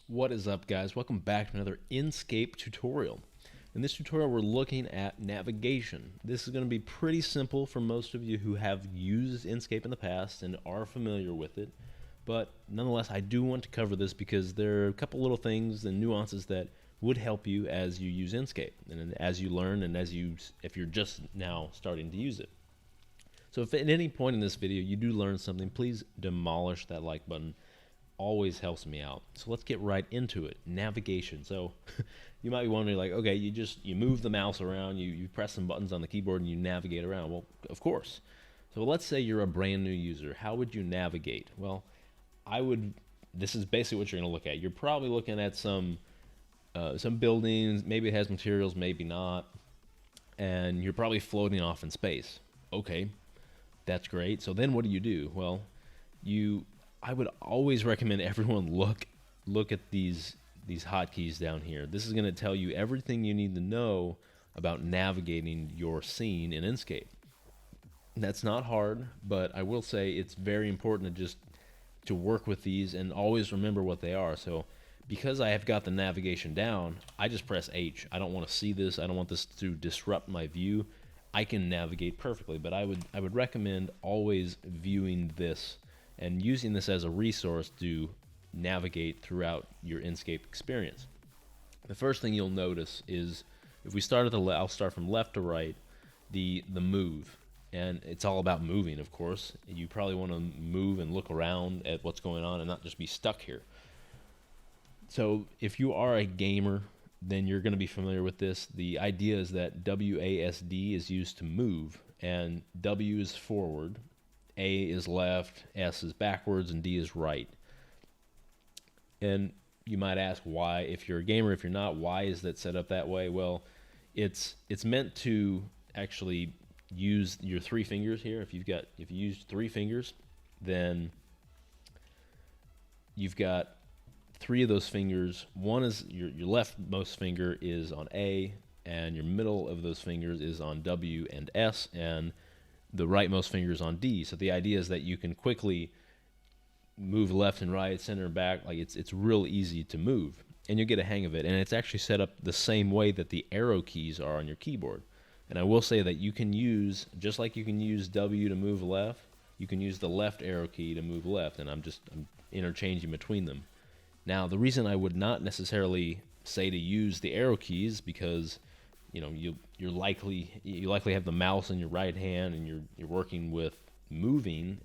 What is up, guys? Welcome back to another Enscape tutorial. In this tutorial, we're looking at navigation. This is going to be pretty simple for most of you who have used Enscape in the past and are familiar with it. But nonetheless, I do want to cover this because there are a couple little things and nuances that would help you as you use Enscape and as you learn and if you're just now starting to use it. So if at any point in this video you do learn something, please demolish that like button. Always helps me out. So let's get right into it. Navigation. So you might be wondering, like, okay, you move the mouse around, you press some buttons on the keyboard and you navigate around. Well, of course. So let's say you're a brand new user. How would you navigate? Well, this is basically what you're going to look at. You're probably looking at some buildings. Maybe it has materials, maybe not. And you're probably floating off in space. Okay, that's great. So then what do? Well, I would always recommend everyone look at these hotkeys down here. This is going to tell you everything you need to know about navigating your scene in Enscape. That's not hard, but I will say it's very important to work with these and always remember what they are. So because I have got the navigation down, I just press H. I don't want to see this. I don't want this to disrupt my view. I can navigate perfectly, but I would recommend always viewing this and using this as a resource to navigate throughout your Enscape experience. The first thing you'll notice is, if we start at I'll start from left to right, the move. And it's all about moving, of course. You probably want to move and look around at what's going on and not just be stuck here. So if you are a gamer, then you're going to be familiar with this. The idea is that WASD is used to move, and W is forward, A is left, S is backwards, and D is right. And you might ask why, if you're a gamer. If you're not, why is that set up that way? Well, it's meant to actually use your three fingers here. If you use three fingers, then you've got three of those fingers. One is your leftmost finger is on A, and your middle of those fingers is on W and S, and the rightmost finger is on D. So the idea is that you can quickly move left and right, center and back. Like it's real easy to move, and you'll get a hang of it. And it's actually set up the same way that the arrow keys are on your keyboard. And I will say that you can use, just like you can use W to move left, you can use the left arrow key to move left, and I'm interchanging between them. Now, the reason I would not necessarily say to use the arrow keys, because you likely have the mouse in your right hand, and you're working with moving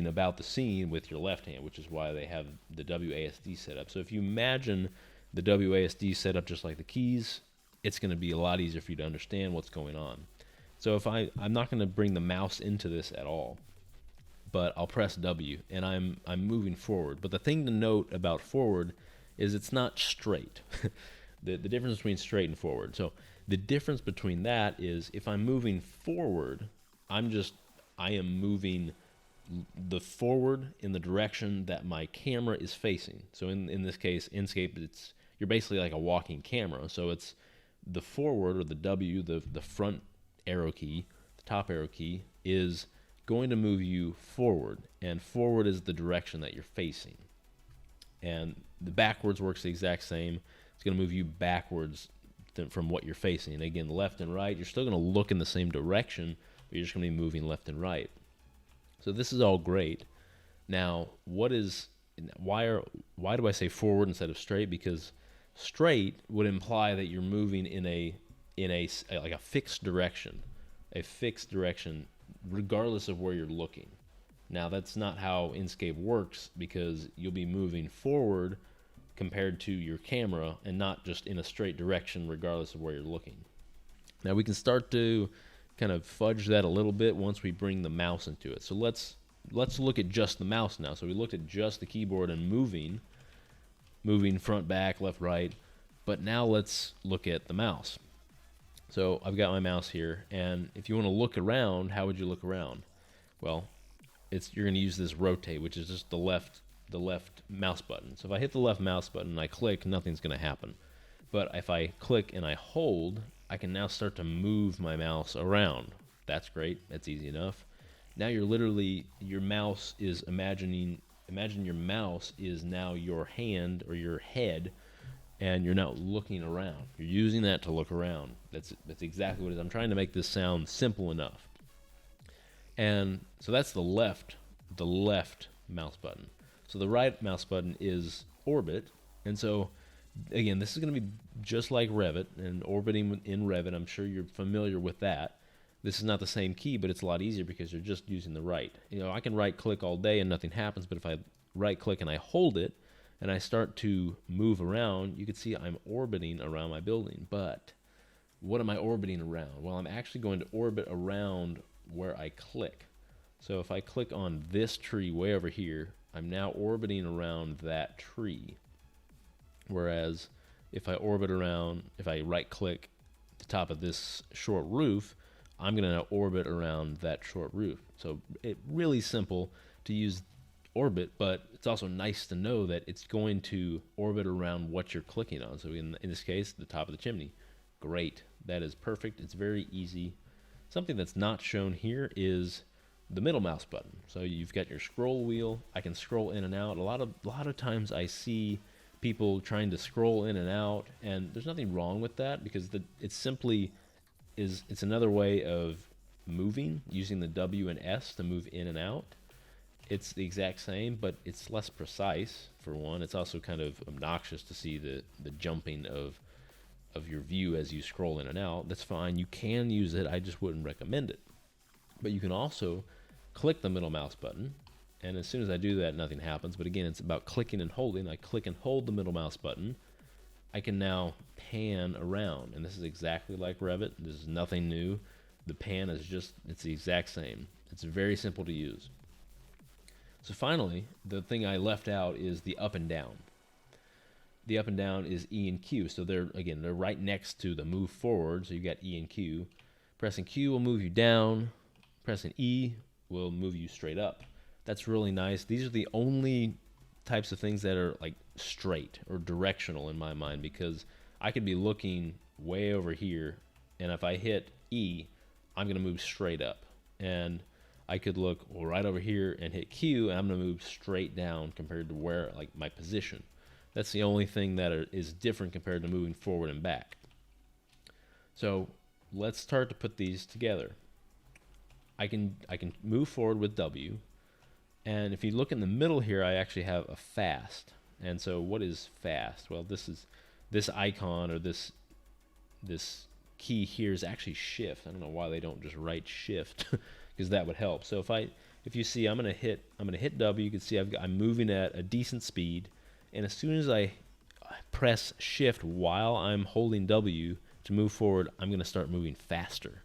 about the scene with your left hand, which is why they have the WASD set up. So if you imagine the WASD set up just like the keys, it's going to be a lot easier for you to understand what's going on. So if I'm not going to bring the mouse into this at all, but I'll press W, and I'm moving forward. But the thing to note about forward is it's not straight. The difference between straight and forward. So the difference between that is, if I'm moving forward, I am moving the forward in the direction that my camera is facing. So in this case, Enscape, you're basically like a walking camera. So it's the forward, or the W, the front arrow key, the top arrow key, is going to move you forward, and forward is the direction that you're facing. And the backwards works the exact same. It's going to move you backwards from what you're facing. And again, left and right, you're still going to look in the same direction, but you're just going to be moving left and right. So this is all great. Now, why do I say forward instead of straight? Because straight would imply that you're moving in a fixed direction, regardless of where you're looking. Now, that's not how Enscape works, because you'll be moving forward compared to your camera, and not just in a straight direction regardless of where you're looking. Now, we can start to kind of fudge that a little bit once we bring the mouse into it. So let's look at just the mouse now. So we looked at just the keyboard and moving front, back, left, right. But now let's look at the mouse. So I've got my mouse here, and if you want to look around, how would you look around? Well, you're going to use this rotate, which is just the left mouse button. So if I hit the left mouse button and I click, nothing's going to happen. But if I click and I hold, I can now start to move my mouse around. That's great. That's easy enough. Now your mouse is imagining imagine your mouse is now your hand or your head, and you're now looking around. You're using that to look around. That's exactly what it is. I'm trying to make this sound simple enough. And so that's the left mouse button. So the right mouse button is orbit. And so again, this is going to be just like Revit and orbiting in Revit. I'm sure you're familiar with that. This is not the same key, but it's a lot easier because you're just using the right. You know, I can right click all day and nothing happens, but if I right click and I hold it and I start to move around, you can see I'm orbiting around my building. But what am I orbiting around? Well, I'm actually going to orbit around where I click. So if I click on this tree way over here, I'm now orbiting around that tree. Whereas if I orbit around, if I right click the top of this short roof, I'm going to now orbit around that short roof. So it's really simple to use orbit, but it's also nice to know that it's going to orbit around what you're clicking on. So in this case, the top of the chimney. Great. That is perfect. It's very easy. Something that's not shown here is the middle mouse button. So you've got your scroll wheel. I can scroll in and out. A lot of times I see people trying to scroll in and out, and there's nothing wrong with that because it's another way of moving, using the W and S to move in and out. It's the exact same, but it's less precise for one. It's also kind of obnoxious to see the jumping of your view as you scroll in and out. That's fine. You can use it. I just wouldn't recommend it. But you can also click the middle mouse button, and as soon as I do that, nothing happens. But again, it's about clicking and holding. I click and hold the middle mouse button. I can now pan around, and this is exactly like Revit. This is nothing new. The pan is it's the exact same. It's very simple to use. So finally, the thing I left out is the up and down. The up and down is E and Q. So they're right next to the move forward. So you've got E and Q. Pressing Q will move you down. Pressing E will move you straight up. That's really nice. These are the only types of things that are like straight or directional in my mind, because I could be looking way over here, and if I hit E, I'm going to move straight up. And I could look right over here and hit Q, and I'm going to move straight down compared to where, like, my position. That's the only thing that is different compared to moving forward and back. So let's start to put these together. I can move forward with W, and if you look in the middle here, I actually have a fast. And so what is fast? Well, this icon or this key here is actually shift. I don't know why they don't just write shift because that would help. So if you see I'm going to hit W, you can see I'm moving at a decent speed, and as soon as I press shift while I'm holding W to move forward, I'm going to start moving faster.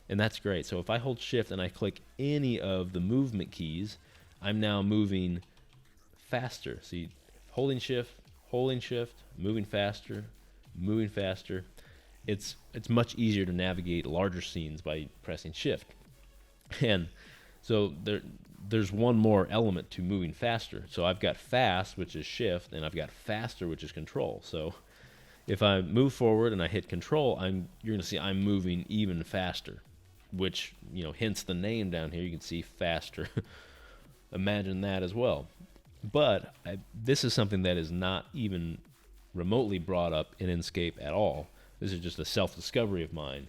And that's great. So if I hold shift and I click any of the movement keys, I'm now moving faster. See, holding shift, moving faster, moving faster. It's much easier to navigate larger scenes by pressing shift. And so there's one more element to moving faster. So I've got fast, which is shift, and I've got faster, which is control. So if I move forward and I hit control, you're going to see I'm moving even faster, which, hence the name down here. You can see faster. Imagine that as well. But this is something that is not even remotely brought up in Enscape at all. This is just a self-discovery of mine.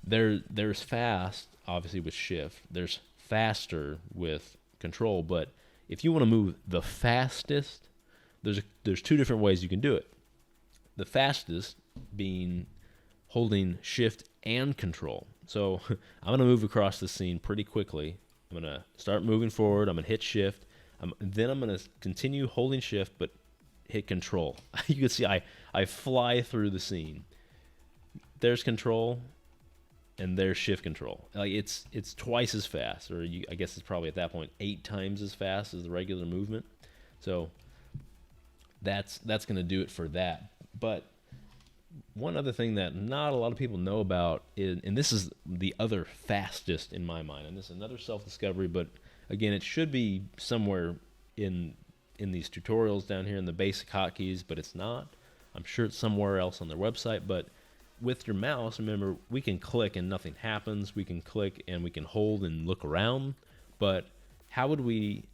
There's fast, obviously, with shift. There's faster with control. But if you want to move the fastest, there's two different ways you can do it. The fastest being holding shift and control. So I'm going to move across the scene pretty quickly. I'm going to start moving forward. I'm going to hit shift. Then I'm going to continue holding shift, but hit control. You can see I fly through the scene. There's control, and there's shift control. Like it's twice as fast, or I guess it's probably at that point 8 times as fast as the regular movement. So that's going to do it for that. But one other thing that not a lot of people know about is, and this is the other fastest in my mind, and this is another self-discovery, but again, it should be somewhere in these tutorials down here in the basic hotkeys, but it's not. I'm sure it's somewhere else on their website. But with your mouse, remember, we can click and nothing happens. We can click and we can hold and look around. But how would we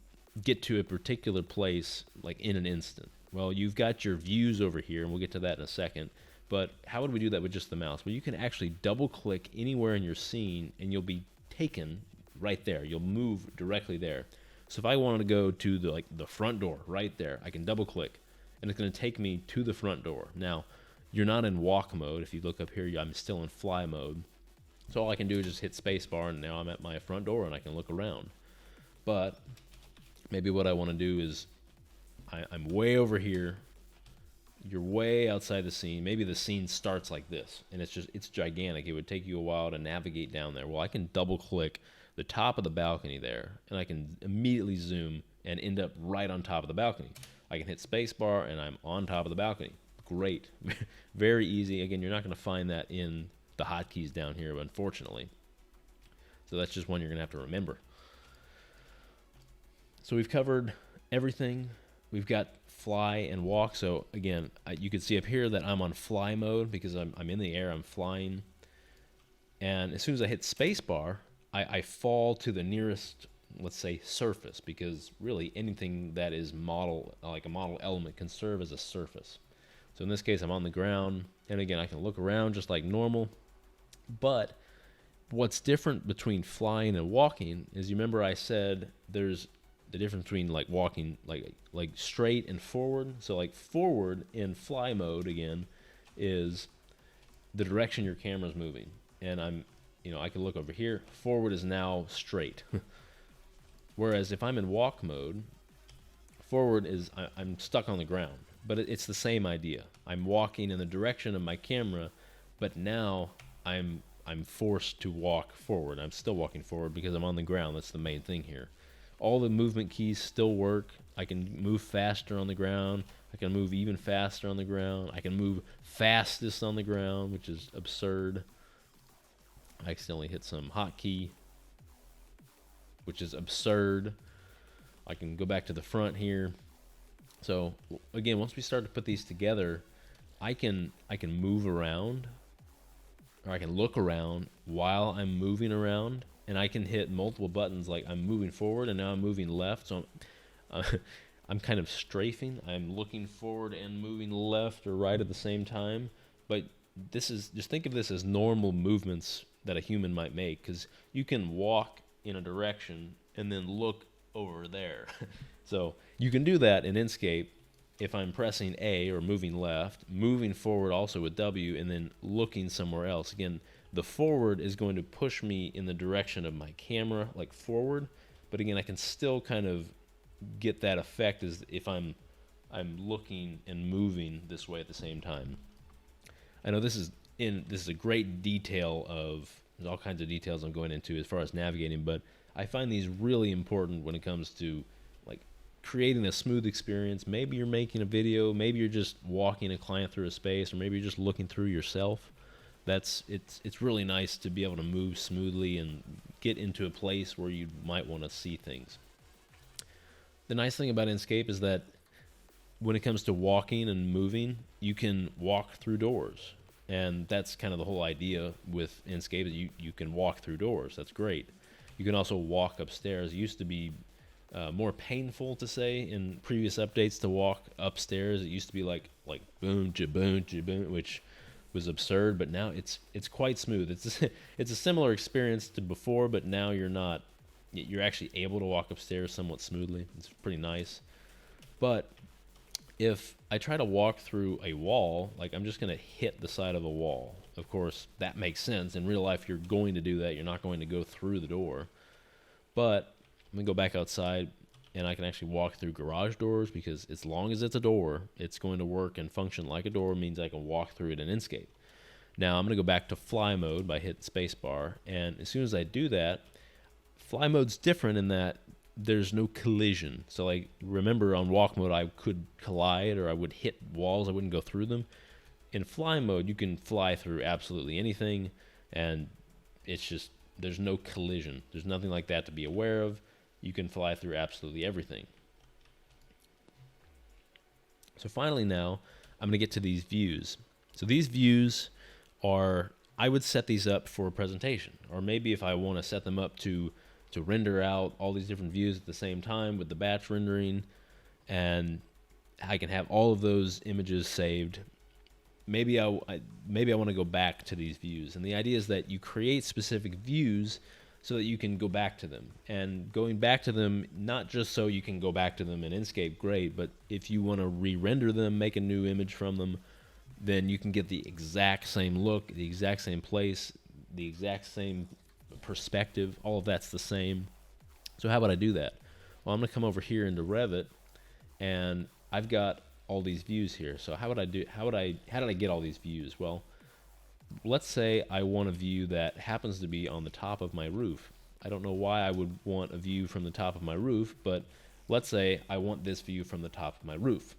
get to a particular place like in an instant? Well, you've got your views over here, and we'll get to that in a second. But how would we do that with just the mouse? Well, you can actually double click anywhere in your scene and you'll be taken right there. You'll move directly there. So if I wanted to go to the front door right there, I can double click and it's going to take me to the front door. Now, you're not in walk mode. If you look up here, I'm still in fly mode. So all I can do is just hit spacebar and now I'm at my front door and I can look around. But maybe what I want to do is I'm way over here. You're way outside the scene. Maybe the scene starts like this and it's gigantic. It would take you a while to navigate down there. Well, I can double click the top of the balcony there and I can immediately zoom and end up right on top of the balcony. I can hit spacebar and I'm on top of the balcony. Great. Very easy. Again, you're not going to find that in the hotkeys down here, unfortunately. So that's just one you're going to have to remember. So we've covered everything. We've got fly and walk. So again, you can see up here that I'm on fly mode because I'm in the air, I'm flying. And as soon as I hit spacebar, I fall to the nearest, let's say, surface, because really anything that is model, like a model element, can serve as a surface. So in this case, I'm on the ground, and again, I can look around just like normal. But what's different between flying and walking is, you remember I said there's the difference between like walking like straight and forward. So like forward in fly mode again is the direction your camera's moving, and I can look over here. Forward is now straight. Whereas if I'm in walk mode, forward is I'm stuck on the ground. But it's the same idea. I'm walking in the direction of my camera, but now I'm forced to walk forward. I'm still walking forward because I'm on the ground. That's the main thing here. All the movement keys still work. I can move faster on the ground. I can move even faster on the ground. I can move fastest on the ground, which is absurd. I accidentally hit some hotkey, which is absurd. I can go back to the front here. So again, once we start to put these together, I can move around, or I can look around while I'm moving around, and I can hit multiple buttons. Like I'm moving forward and now I'm moving left. So I'm kind of strafing. I'm looking forward and moving left or right at the same time. But just think of this as normal movements that a human might make, because you can walk in a direction and then look over there. So you can do that in Enscape if I'm pressing A or moving left, moving forward also with W, and then looking somewhere else. Again, the forward is going to push me in the direction of my camera, like forward, but again, I can still kind of get that effect as if I'm looking and moving this way at the same time. I know this is a great detail there's all kinds of details I'm going into as far as navigating, but I find these really important when it comes to like creating a smooth experience. Maybe you're making a video, maybe you're just walking a client through a space, or maybe you're just looking through yourself. It's really nice to be able to move smoothly and get into a place where you might want to see things. The nice thing about Enscape is that when it comes to walking and moving, you can walk through doors. And that's kind of the whole idea with Enscape, that you can walk through doors. That's great. You can also walk upstairs. It used to be more painful to say in previous updates to walk upstairs. It used to be like boom, ja-boom, ja-boom, which was absurd, but now it's quite smooth. It's a similar experience to before, but now you're actually able to walk upstairs somewhat smoothly. It's pretty nice. But if I try to walk through a wall, like I'm just going to hit the side of a wall. Of course, that makes sense. In real life, you're going to do that. You're not going to go through the door. But I'm going to go back outside, and I can actually walk through garage doors, because as long as it's a door, it's going to work and function like a door, means I can walk through it in Enscape. Now, I'm going to go back to fly mode by hitting spacebar, and as soon as I do that, fly mode's different in that there's no collision. So like, remember on walk mode, I could collide or I would hit walls. I wouldn't go through them. In fly mode, you can fly through absolutely anything, and it's just, there's no collision. There's nothing like that to be aware of. You can fly through absolutely everything. So finally now, I'm going to get to these views. So these views are, I would set these up for a presentation, or maybe if I want to set them up to to render out all these different views at the same time with the batch rendering, and I can have all of those images saved. Maybe I want to go back to these views, and the idea is that you create specific views so that you can go back to them. And going back to them, not just so you can go back to them in Enscape, great, but if you want to re-render them, make a new image from them, then you can get the exact same look, the exact same place, the exact same perspective. All of that's the same. So how would I do that? Well, I'm going to come over here into Revit, and I've got all these views here. So how did I get all these views? Well, let's say I want a view that happens to be on the top of my roof. I don't know why I would want a view from the top of my roof, but let's say I want this view from the top of my roof.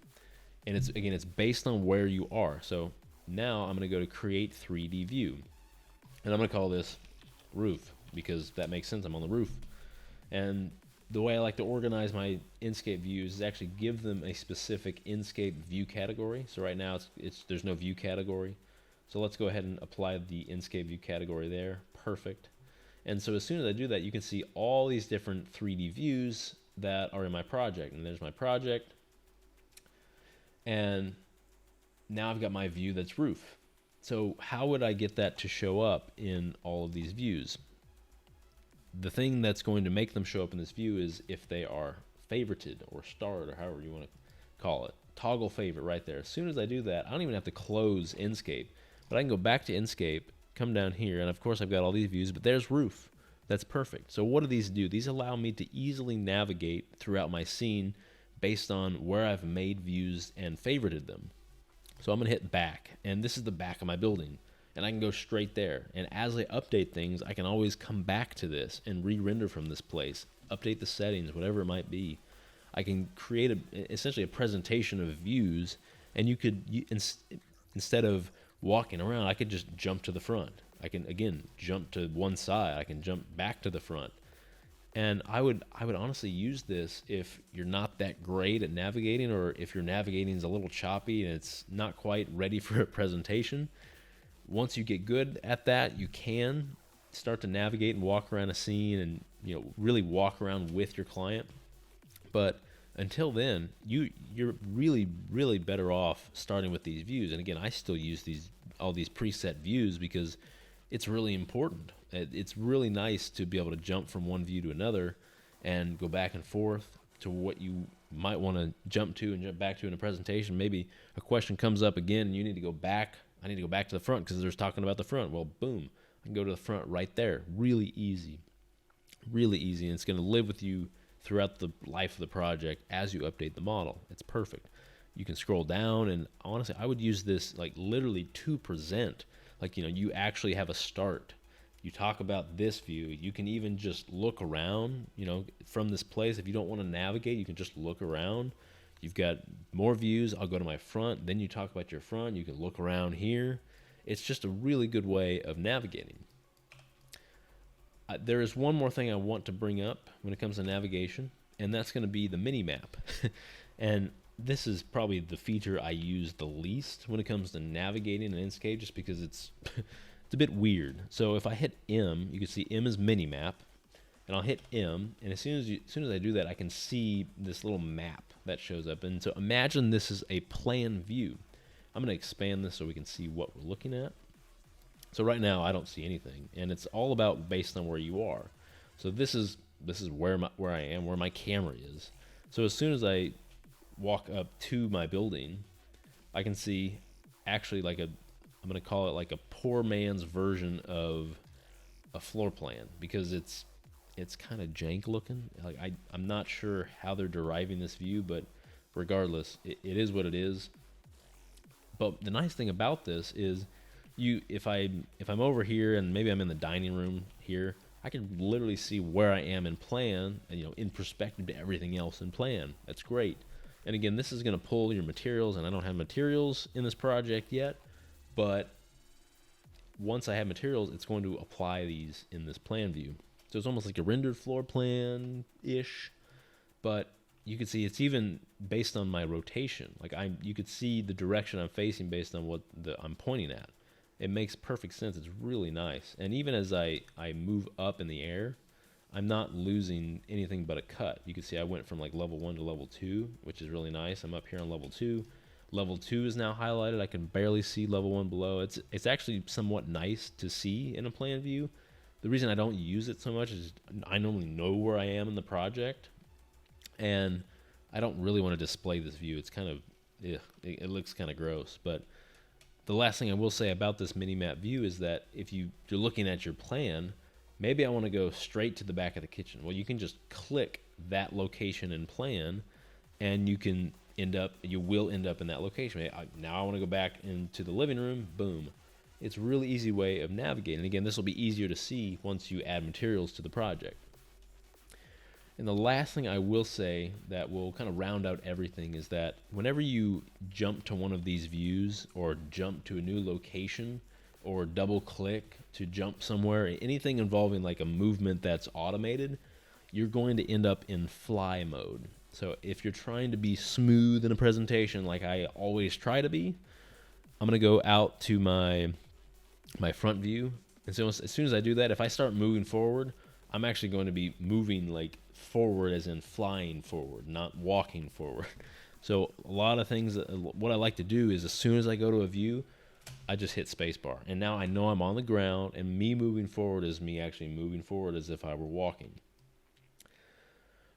And it's based on where you are. So now I'm going to go to create 3D view. And I'm going to call this roof because that makes sense. I'm on the roof. And the way I like to organize my Enscape views is actually give them a specific Enscape view category. So right now there's no view category. So let's go ahead and apply the Enscape view category there. Perfect. And so as soon as I do that, you can see all these different 3D views that are in my project. And there's my project. And now I've got my view that's roof. So how would I get that to show up in all of these views? The thing that's going to make them show up in this view is if they are favorited or starred or however you want to call it. Toggle favorite right there. As soon as I do that, I don't even have to close Enscape. But I can go back to Enscape, come down here, and of course I've got all these views, but there's roof. That's perfect. So what do these do? These allow me to easily navigate throughout my scene based on where I've made views and favorited them. So I'm going to hit back, and this is the back of my building, and I can go straight there. And as I update things, I can always come back to this and re-render from this place, update the settings, whatever it might be. I can create essentially a presentation of views, and instead of walking around, I could just jump to the front. I can, again, jump to one side. I can jump back to the front. And I would honestly use this if you're not that great at navigating, or if your navigating is a little choppy and it's not quite ready for a presentation. Once you get good at that, you can start to navigate and walk around a scene and really walk around with your client. But until then, you're really, really better off starting with these views. And again, I still use all these preset views because it's really important. It's really nice to be able to jump from one view to another and go back and forth to what you might want to jump to and jump back to in a presentation. Maybe a question comes up again and you need to go back. I need to go back to the front because there's talking about the front. Well, boom, I can go to the front right there. Really easy. Really easy. And it's going to live with you throughout the life of the project as you update the model. It's perfect. You can scroll down, and honestly, I would use this like literally to present. Like, you actually have a start. You talk about this view. You can even just look around, from this place. If you don't want to navigate, you can just look around. You've got more views. I'll go to my front. Then you talk about your front. You can look around here. It's just a really good way of navigating. There is one more thing I want to bring up when it comes to navigation, and that's going to be the mini map. And this is probably the feature I use the least when it comes to navigating in Enscape, just because it's it's a bit weird. So if I hit M, you can see M is mini map, and I'll hit M, and as soon as I do that, I can see this little map that shows up. And so imagine this is a plan view. I'm going to expand this so we can see what we're looking at. So right now I don't see anything, and it's all about based on where you are. So this is where I am, where my camera is. So as soon as I walk up to my building, I can see actually I'm going to call it like a poor man's version of a floor plan, because it's kind of jank looking. Like I'm not sure how they're deriving this view, but regardless, it is what it is. But the nice thing about this is if I'm over here and maybe I'm in the dining room here, I can literally see where I am in plan, and, in perspective to everything else in plan. That's great. And again, this is going to pull your materials, and I don't have materials in this project yet, but once I have materials, it's going to apply these in this plan view. So it's almost like a rendered floor plan-ish, but you can see it's even based on my rotation. Like you could see the direction I'm facing based on what I'm pointing at. It makes perfect sense. It's really nice. And even as I move up in the air, I'm not losing anything but a cut. You can see I went from like level 1 to level 2, which is really nice. I'm up here on level 2. Level 2 is now highlighted. I can barely see level 1 below. It's actually somewhat nice to see in a plan view. The reason I don't use it so much is I normally know where I am in the project, and I don't really want to display this view. It's kind of, it looks kind of gross. But the last thing I will say about this mini-map view is that if you're looking at your plan, maybe I want to go straight to the back of the kitchen. Well, you can just click that location and plan, and you will end up in that location. Now I want to go back into the living room. Boom. It's a really easy way of navigating. Again, this will be easier to see once you add materials to the project. And the last thing I will say that will kind of round out everything is that whenever you jump to one of these views, or jump to a new location, or double click to jump somewhere, anything involving like a movement that's automated, you're going to end up in fly mode. So if you're trying to be smooth in a presentation like I always try to be, I'm going to go out to my front view. And so as soon as I do that, if I start moving forward, I'm actually going to be moving like forward as in flying forward, not walking forward. So a lot of things, what I like to do is as soon as I go to a view, I just hit spacebar. And now I know I'm on the ground, and me moving forward is me actually moving forward as if I were walking.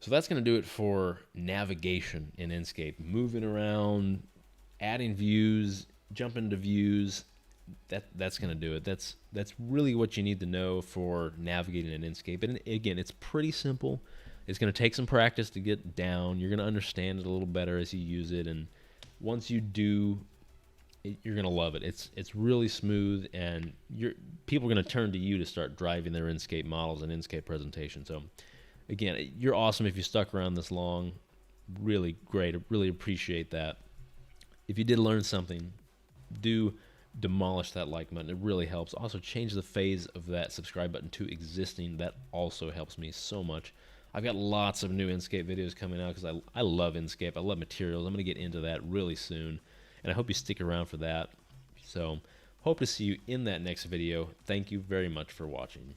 So that's going to do it for navigation in Enscape. Moving around, adding views, jumping to views, that's going to do it. That's really what you need to know for navigating in Enscape. And again, it's pretty simple. It's going to take some practice to get down. You're going to understand it a little better as you use it, and once you do, you're going to love it. It's really smooth, and people are going to turn to you to start driving their Enscape models and Enscape presentations. So again, you're awesome if you stuck around this long. Really great. I really appreciate that. If you did learn something, do demolish that like button. It really helps. Also, change the phase of that subscribe button to existing. That also helps me so much. I've got lots of new Enscape videos coming out because I love Enscape. I love materials. I'm going to get into that really soon, and I hope you stick around for that. So hope to see you in that next video. Thank you very much for watching.